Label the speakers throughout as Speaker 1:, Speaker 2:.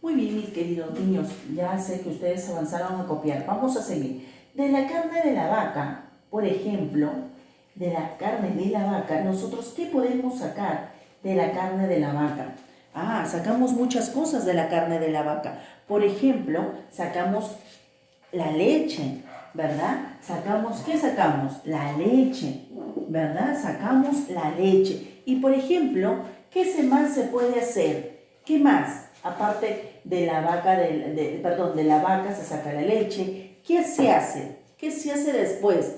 Speaker 1: Muy bien, mis queridos niños, ya sé que ustedes avanzaron a copiar. Vamos a seguir. De la carne de la vaca, por ejemplo, de la carne de la vaca, nosotros, ¿qué podemos sacar de la carne de la vaca? Sacamos muchas cosas de la carne de la vaca. Por ejemplo, sacamos la leche, ¿verdad? ¿Qué sacamos? La leche, ¿verdad? Sacamos la leche. Y por ejemplo, ¿qué más se puede hacer? ¿Qué más? Aparte de la vaca, de la vaca se saca la leche. ¿Qué se hace? ¿Qué se hace después?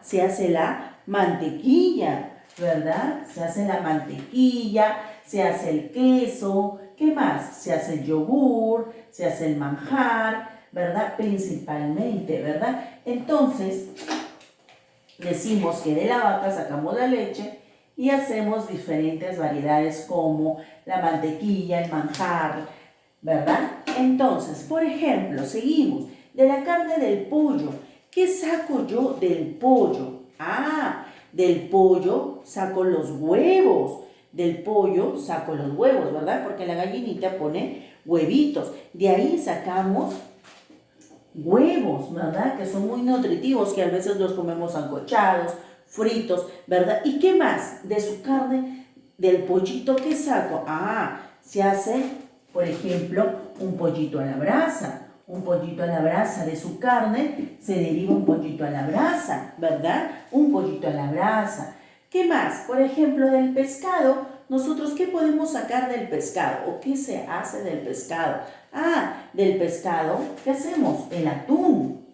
Speaker 1: Se hace la mantequilla, ¿verdad? Se hace la mantequilla, se hace el queso. ¿Qué más? Se hace el yogur, se hace el manjar, ¿verdad? Principalmente, ¿verdad? Entonces, decimos que de la vaca sacamos la leche y hacemos diferentes variedades como la mantequilla, el manjar, ¿verdad? Entonces, por ejemplo, seguimos. De la carne del pollo. ¿Qué saco yo del pollo? Del pollo saco los huevos. Del pollo saco los huevos, ¿verdad? Porque la gallinita pone huevitos. De ahí sacamos huevos, ¿verdad? Que son muy nutritivos, que a veces los comemos sancochados, fritos, ¿verdad? ¿Y qué más? De su carne, del pollito, ¿qué saco? Se hace, por ejemplo, un pollito a la brasa. Un pollito a la brasa de su carne se deriva un pollito a la brasa, ¿verdad? Un pollito a la brasa. ¿Qué más? Por ejemplo, del pescado, nosotros, ¿qué podemos sacar del pescado? ¿O qué se hace del pescado? Del pescado, ¿qué hacemos? El atún.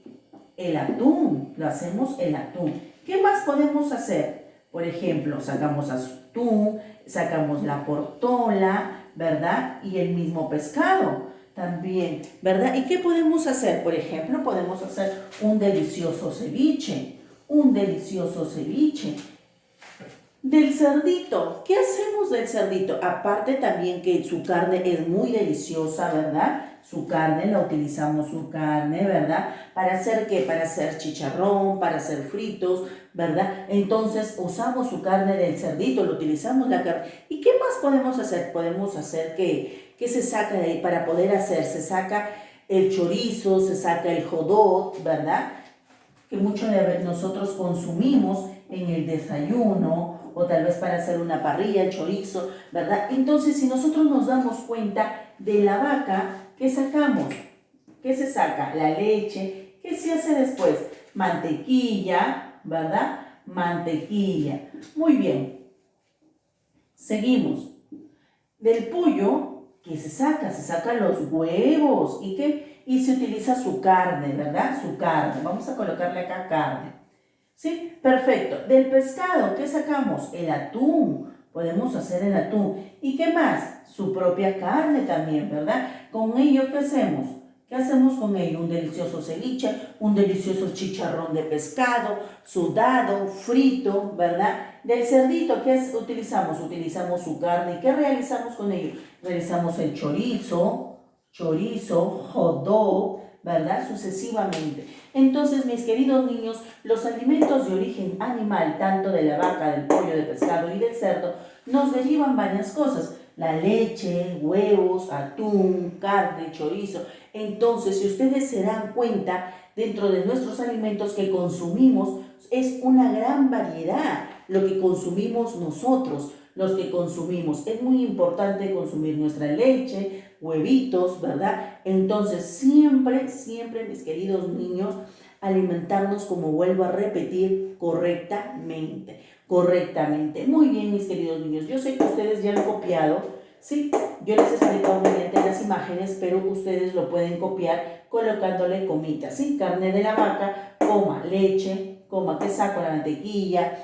Speaker 1: El atún, lo hacemos el atún. ¿Qué más podemos hacer? Por ejemplo, sacamos atún, sacamos la portola, ¿verdad? Y el mismo pescado también, ¿verdad? ¿Y qué podemos hacer? Por ejemplo, podemos hacer un delicioso ceviche. Un delicioso ceviche. Del cerdito, ¿qué hacemos del cerdito? Aparte también que su carne es muy deliciosa, ¿verdad? Su carne, la utilizamos su carne, ¿verdad? ¿Para hacer qué? Para hacer chicharrón, para hacer fritos, ¿verdad? Entonces usamos su carne del cerdito, lo utilizamos la carne. ¿Y qué más podemos hacer? Podemos hacer ¿qué se saca de ahí para poder hacer? Se saca el chorizo, se saca el jodot, ¿verdad? Que muchos de nosotros consumimos en el desayuno o tal vez para hacer una parrilla, el chorizo, ¿verdad? Entonces, si nosotros nos damos cuenta de la vaca, ¿qué sacamos? ¿Qué se saca? La leche. ¿Qué se hace después? Mantequilla, ¿verdad? Mantequilla. Muy bien. Seguimos. Del pollo, ¿qué se saca? Se sacan los huevos. ¿Y qué? Y se utiliza su carne, ¿verdad? Su carne. Vamos a colocarle acá carne. ¿Sí? Perfecto. Del pescado, ¿qué sacamos? El atún. Podemos hacer el atún. ¿Y qué más? Su propia carne también, ¿verdad? Con ello, ¿qué hacemos? ¿Qué hacemos con ello? Un delicioso ceviche, un delicioso chicharrón de pescado, sudado, frito, ¿verdad? Del cerdito, ¿qué utilizamos? Utilizamos su carne. ¿Y qué realizamos con ello? Realizamos el chorizo, hot dog, ¿verdad? Sucesivamente. Entonces, mis queridos niños, los alimentos de origen animal, tanto de la vaca, del pollo, del pescado y del cerdo, nos derivan varias cosas. La leche, huevos, atún, carne, chorizo. Entonces, si ustedes se dan cuenta, dentro de nuestros alimentos que consumimos, es una gran variedad lo que consumimos nosotros, los que consumimos. Es muy importante consumir nuestra leche, huevitos, ¿verdad? Entonces, siempre, mis queridos niños, alimentarnos, como vuelvo a repetir, correctamente. Muy bien, mis queridos niños. Yo sé que ustedes ya han copiado, ¿sí? Yo les he explicado mediante las imágenes, pero ustedes lo pueden copiar colocándole comitas, ¿sí? Carne de la vaca, coma, leche, coma, ¿qué saco? La mantequilla.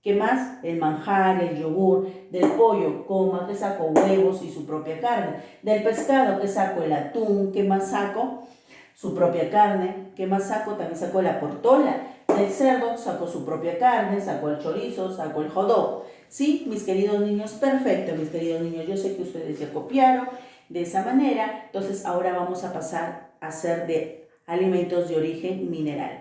Speaker 1: ¿Qué más? El manjar, el yogur. Del pollo, coma, que saco huevos y su propia carne. Del pescado, que saco el atún. ¿Qué más saco? Su propia carne. ¿Qué más saco? También saco la portola. Del cerdo, saco su propia carne, saco el chorizo, saco el hot dog. ¿Sí, mis queridos niños? Perfecto, mis queridos niños. Yo sé que ustedes ya copiaron de esa manera. Entonces, ahora vamos a pasar a hacer de alimentos de origen mineral.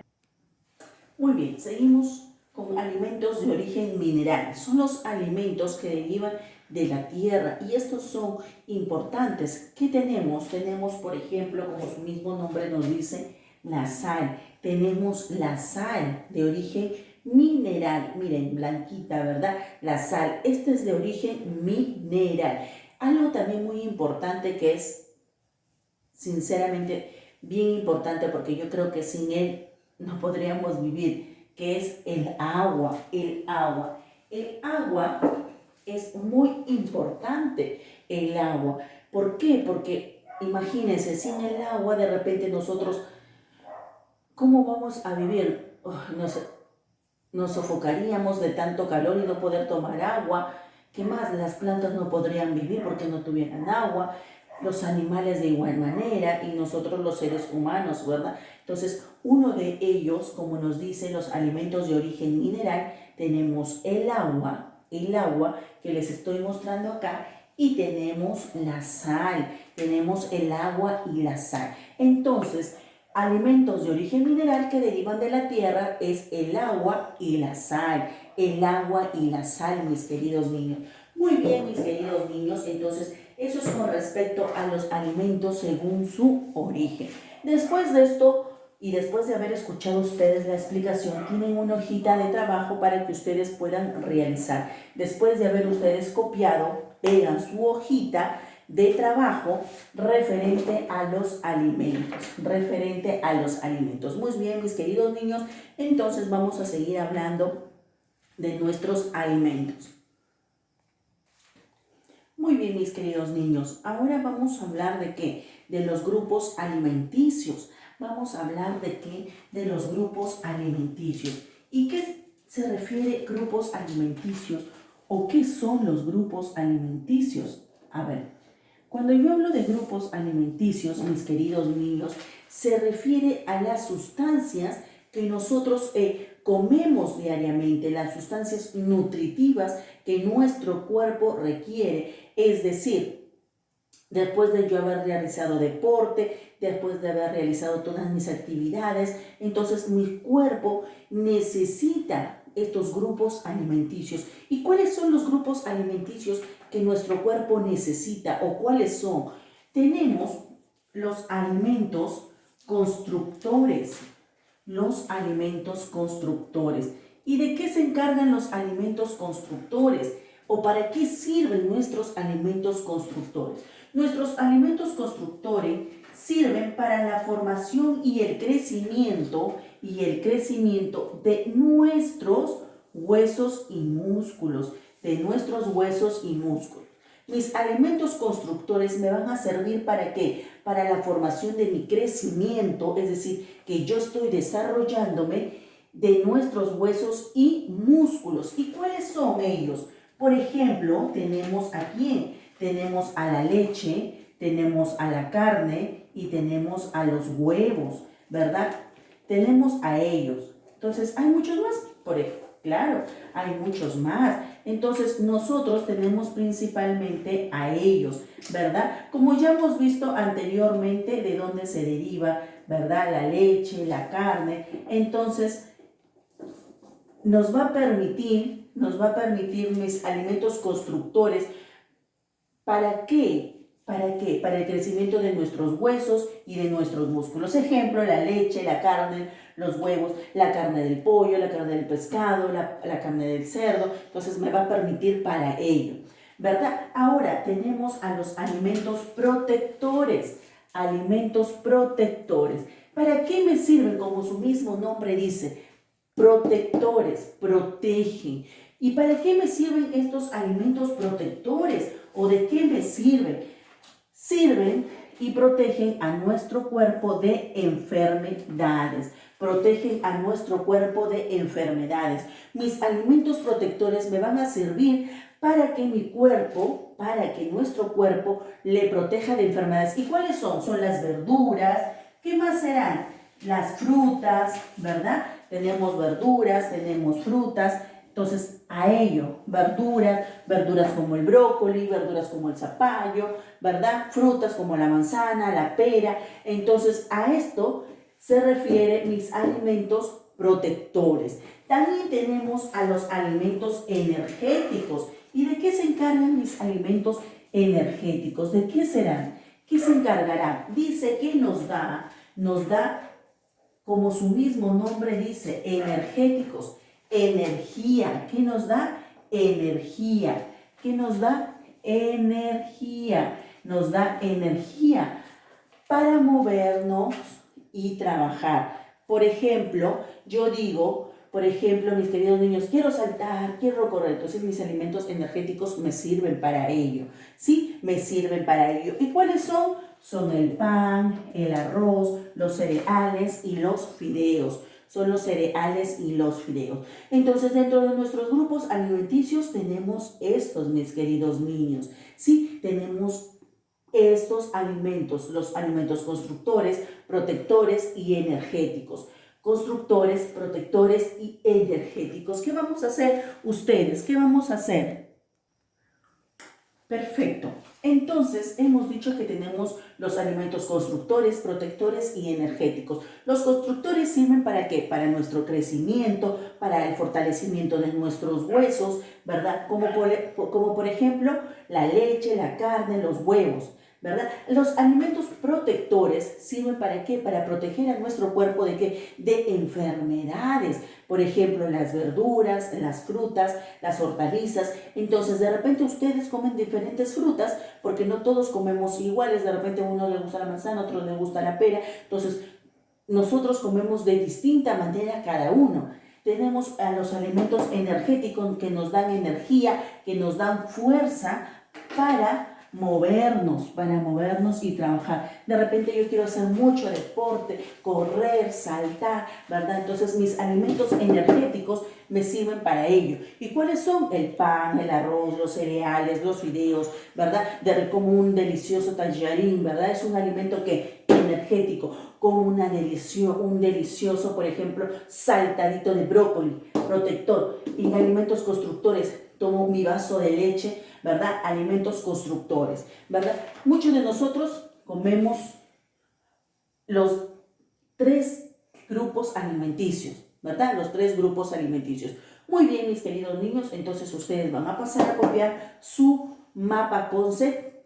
Speaker 1: Muy bien, seguimos con alimentos de origen mineral. Son los alimentos que derivan de la tierra, y estos son importantes. ¿Qué tenemos? Tenemos, por ejemplo, como su mismo nombre nos dice, la sal. Tenemos la sal de origen mineral, miren, blanquita, ¿verdad? La sal, este es de origen mineral. Algo también muy importante que es, sinceramente, bien importante, porque yo creo que sin él no podríamos vivir, que es el agua, el agua. El agua es muy importante, el agua. ¿Por qué? Porque imagínense, sin el agua de repente nosotros, ¿cómo vamos a vivir? Nos sofocaríamos de tanto calor y no poder tomar agua. ¿Qué más? Las plantas no podrían vivir porque no tuvieran agua, los animales de igual manera y nosotros los seres humanos, ¿verdad? Entonces, uno de ellos, como nos dicen los alimentos de origen mineral, tenemos el agua que les estoy mostrando acá, y tenemos la sal, tenemos el agua y la sal. Entonces, alimentos de origen mineral que derivan de la tierra es el agua y la sal. El agua y la sal, mis queridos niños. Muy bien, mis queridos niños, entonces eso es con respecto a los alimentos según su origen. Después de esto, y después de haber escuchado ustedes la explicación, tienen una hojita de trabajo para que ustedes puedan realizar. Después de haber ustedes copiado, pegan su hojita de trabajo referente a los alimentos, Muy bien, mis queridos niños, entonces vamos a seguir hablando de nuestros alimentos. Muy bien, mis queridos niños, ahora vamos a hablar de qué, de los grupos alimenticios. Vamos a hablar de qué, de los grupos alimenticios. ¿Y qué se refiere grupos alimenticios o qué son los grupos alimenticios? A ver, cuando yo hablo de grupos alimenticios, mis queridos niños, se refiere a las sustancias que nosotros comemos diariamente, las sustancias nutritivas que nuestro cuerpo requiere. Es decir, después de yo haber realizado deporte, después de haber realizado todas mis actividades, entonces mi cuerpo necesita estos grupos alimenticios. ¿Y cuáles son los grupos alimenticios que nuestro cuerpo necesita o cuáles son? Tenemos los alimentos constructores. Los alimentos constructores. ¿Y de qué se encargan los alimentos constructores? ¿O para qué sirven nuestros alimentos constructores? Nuestros alimentos constructores sirven para la formación y el crecimiento de nuestros huesos y músculos, Mis alimentos constructores me van a servir ¿para qué? Para la formación de mi crecimiento, es decir, que yo estoy desarrollándome de nuestros huesos y músculos. ¿Y cuáles son ellos? Por ejemplo, tenemos a quién? Tenemos a la leche, tenemos a la carne y tenemos a los huevos, ¿verdad? Tenemos a ellos. Entonces, hay muchos más, por ejemplo. Claro, hay muchos más. Entonces, nosotros tenemos principalmente a ellos, ¿verdad? Como ya hemos visto anteriormente de dónde se deriva, ¿verdad? La leche, la carne. Entonces, nos va a permitir mis alimentos constructores. ¿Para qué? ¿Para qué? Para el crecimiento de nuestros huesos y de nuestros músculos. Ejemplo, la leche, la carne, los huevos, la carne del pollo, la carne del pescado, la carne del cerdo. Entonces me va a permitir para ello, ¿verdad? Ahora tenemos a los alimentos protectores. Alimentos protectores. ¿Para qué me sirven? Como su mismo nombre dice, protectores, protegen. ¿Y para qué me sirven estos alimentos protectores? ¿O de qué me sirven? Sirven y protegen a nuestro cuerpo de enfermedades. Protegen a nuestro cuerpo de enfermedades. Mis alimentos protectores me van a servir para que nuestro cuerpo le proteja de enfermedades. ¿Y cuáles son? Son las verduras. ¿Qué más serán? Las frutas, ¿verdad? Tenemos verduras, tenemos frutas. Entonces, a ello, verduras como el brócoli, verduras como el zapallo, ¿verdad? Frutas como la manzana, la pera. Entonces, a esto se refiere mis alimentos protectores. También tenemos a los alimentos energéticos. ¿Y de qué se encargan mis alimentos energéticos? ¿De qué serán? ¿Qué se encargará? Dice que nos da, como su mismo nombre dice, energéticos, energía. ¿Qué nos da? Energía. ¿Qué nos da? Energía. Nos da energía para movernos y trabajar. Por ejemplo, yo digo, por ejemplo, mis queridos niños, quiero saltar, quiero correr. Entonces mis alimentos energéticos me sirven para ello. ¿Sí? Me sirven para ello. ¿Y cuáles son? Son el pan, el arroz, los cereales y los fideos. Son los cereales y los fideos. Entonces, dentro de nuestros grupos alimenticios tenemos estos, mis queridos niños. Sí, tenemos estos alimentos, los alimentos constructores, protectores y energéticos. Constructores, protectores y energéticos. ¿Qué vamos a hacer ustedes? ¿Qué vamos a hacer? Perfecto. Entonces, hemos dicho que tenemos los alimentos constructores, protectores y energéticos. Los constructores sirven ¿para qué? Para nuestro crecimiento, para el fortalecimiento de nuestros huesos, ¿verdad? Como por ejemplo, la leche, la carne, los huevos, ¿verdad? Los alimentos protectores sirven ¿para qué? Para proteger a nuestro cuerpo ¿de qué? De enfermedades. Por ejemplo, las verduras, las frutas, las hortalizas. Entonces, de repente ustedes comen diferentes frutas porque no todos comemos iguales. De repente a uno le gusta la manzana, a otro le gusta la pera. Entonces, nosotros comemos de distinta manera cada uno. Tenemos a los alimentos energéticos que nos dan energía, que nos dan fuerza para movernos y trabajar. De repente yo quiero hacer mucho deporte, correr, saltar, ¿verdad? Entonces mis alimentos energéticos me sirven para ello. ¿Y cuáles son? El pan, el arroz, los cereales, los fideos, ¿verdad? Como un delicioso tallarín, ¿verdad? Es un alimento que energético, como un delicioso, por ejemplo, saltadito de brócoli, protector. Y en alimentos constructores, tomo mi vaso de leche, ¿verdad? Alimentos constructores, ¿verdad? Muchos de nosotros comemos los 3 grupos alimenticios, ¿verdad? Los 3 grupos alimenticios. Muy bien, mis queridos niños, entonces ustedes van a pasar a copiar su mapa concept